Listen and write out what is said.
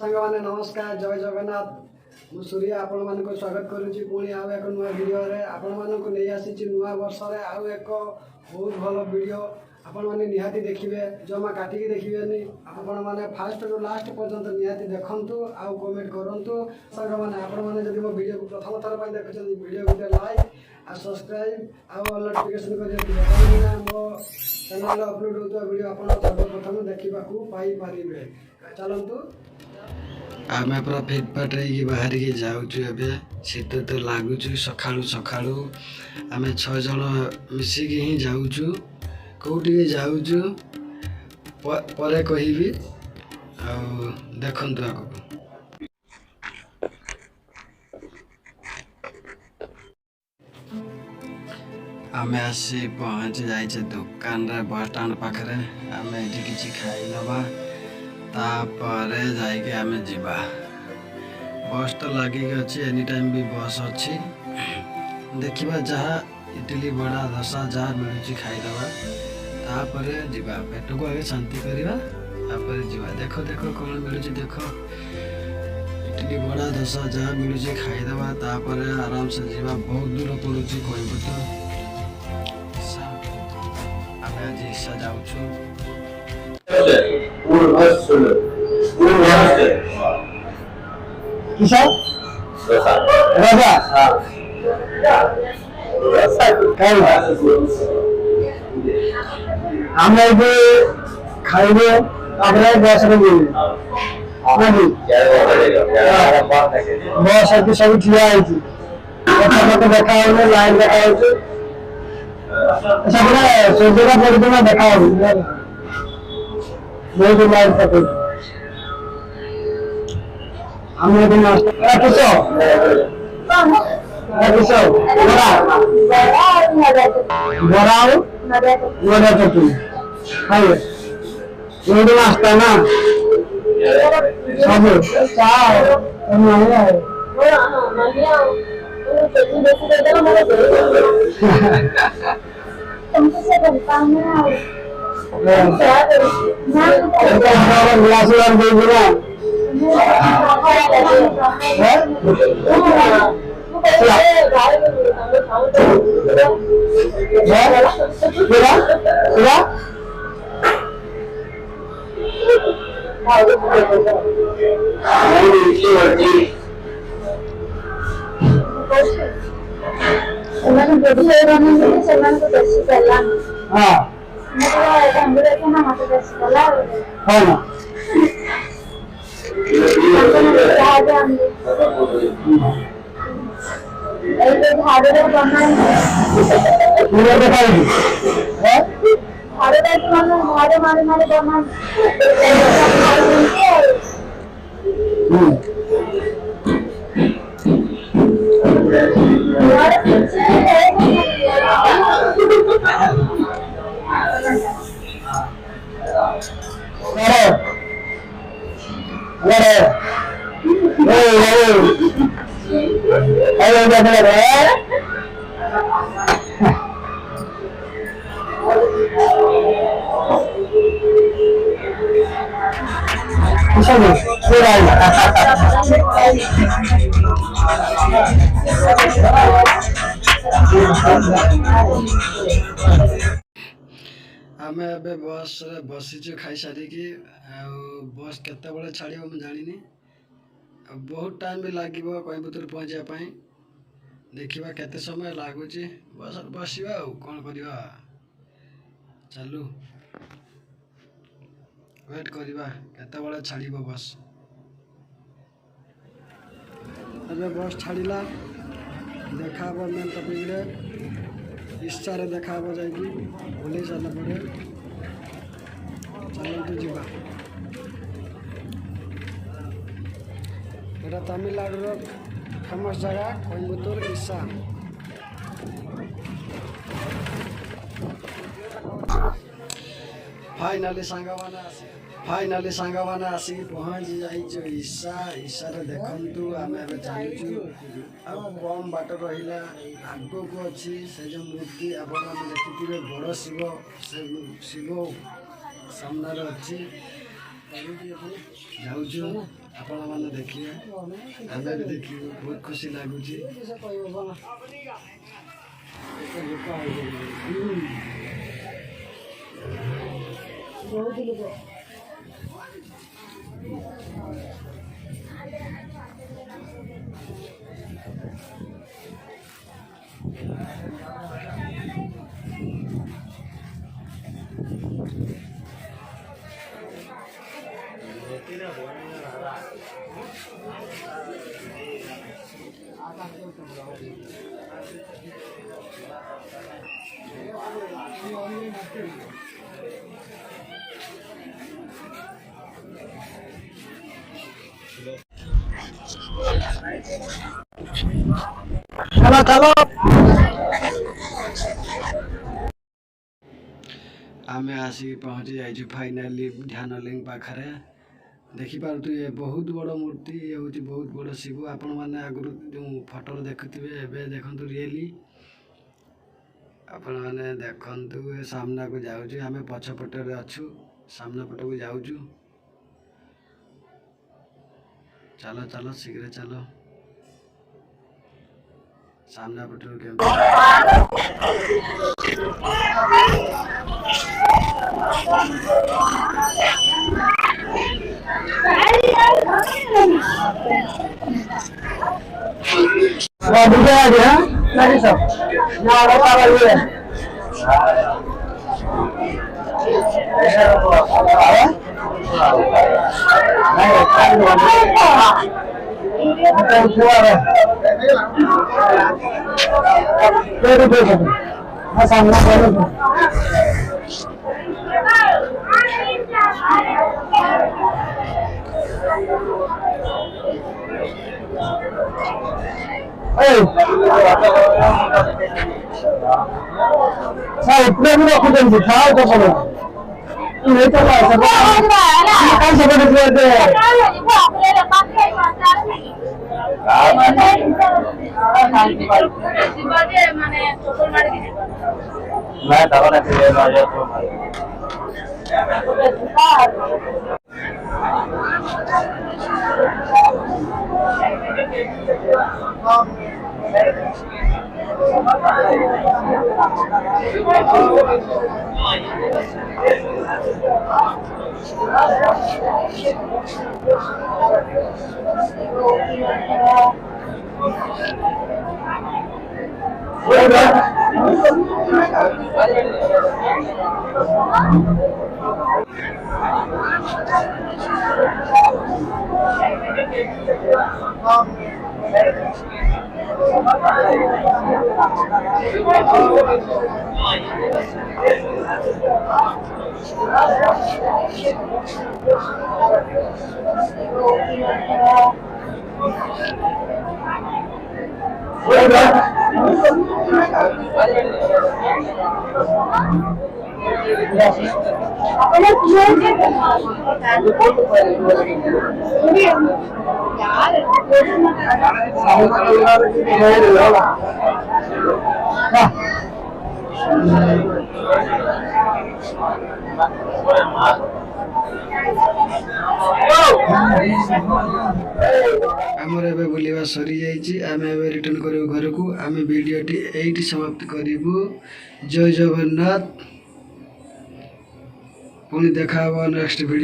सांग मैंने नमस्कार जय जगन्नाथ मु सूर्य आपण मान स्वागत करुच्ची पुणी आउ एक नुआ भिडियो आपण मानक नहीं आसी नुआ वर्ष आउ एक बहुत भल भिडियो आपण मैंने निहाती देखिए जमा काटिकी देखिए आपण मैंने फास्ट रु लास्ट पर्यंत निहाती देखु आउ कमेंट करूँ सांग मैंने आपण मैंने जब मो भिडियो को प्रथम थर देखुं भिडियो गोटे लाइक आ सब्सक्राइब आउ नोटिफिकेशन कर मो चैनल अपलोड होता भिडियो आप सर्वप्रथम देखा पाइपर चलतु आम पूरा फिटफाट बाहर की जाऊँ शीत तो लगुच सका सका आम 6 जन मिसिकी ही जाऊँ कौटी जाऊँ पर कहबी देखु आग आम आसी पहुँच जाइए दुकान रे बस स्टाण्ड पाखे आम ये किसी खाई नवा तापर जाइए आम जीवा बस तो लगे अच्छी एनी टाइम भी बस अच्छी देखा जहाँ इडली बड़ा दशा जहाँ मिलूँ खाईदे तापर जीवा पेट को आगे शांति करवा तापर जीवा देख देख कौन मिलूँ देख इडली बड़ा दशा जहाँ मिलूँ खाईदे तापर आराम से जीवा बहुत दूर पड़ू कोयम्बटूर आम आज ईशा जाऊँ किसान राजा हम खाइबे बस बस सब ठिया देखा लाइन देखा सूर्य पड़ना देखा बहुत लाइन पकड़ हमने भी बड़ा चटनी खाइए नाश्ता ना सब आम ए बस बसीचु खाई सारिकी बस केत छाड़ मुझे जानी बहुत टाइम भी लगे कोयम्बटूर पहुँचापी देखा केते समय लगुच बस बसवा कौन करवा चलू वेट करवा केते छाड़ बस अबे बस छाड़ा देखा मेन टपिक इच्छा देखा जा ओल्ल सारा पड़े चलते जीवा यहाँ तमिलनाडु फेमस जगह कोयम्बटूर ईशा फाइनाली सांग मैंने आसिक पहुँच जाइए ईशा ईशार देखु आम चलुचु कम बाट रहा आग को अच्छी से जो मूर्ति आप देखिए बड़ शिव से शिव सामने अच्छी जाऊँ ଆପଣମାନେ ଦେଖିବେ, ଆମେ ବି ଦେଖିବୁ, ବହୁତ ଖୁସି ଲାଗୁଛି। ବହୁତ ଲୋକ चलो चलो आम आसिक पहुँची जाइए फाइनाली ध्यानलिंग पाखे देखिपे बहुत बड़ मूर्ति ये हूँ बहुत बड़ शिव आपण मैंने आगु जो फोटो देखुवे एवं देखु रियली आपण मैंने देखु सामना को जाऊँ आम पछपटे अच्छु सामना पट को जाऊँ चलो चलो शीघ्र चलो सामना पट इतने भी रखुଛନ୍ତି ଖାଅ କପଡ଼ नहीं तो आमर एबे बुलिवा सरी जाइए आम एबे रिटर्न करू घर को आम वीडियोटी एठी समाप्त करूँ। जय जगन्नाथ पुणी देखा नेक्स्ट वीडियो।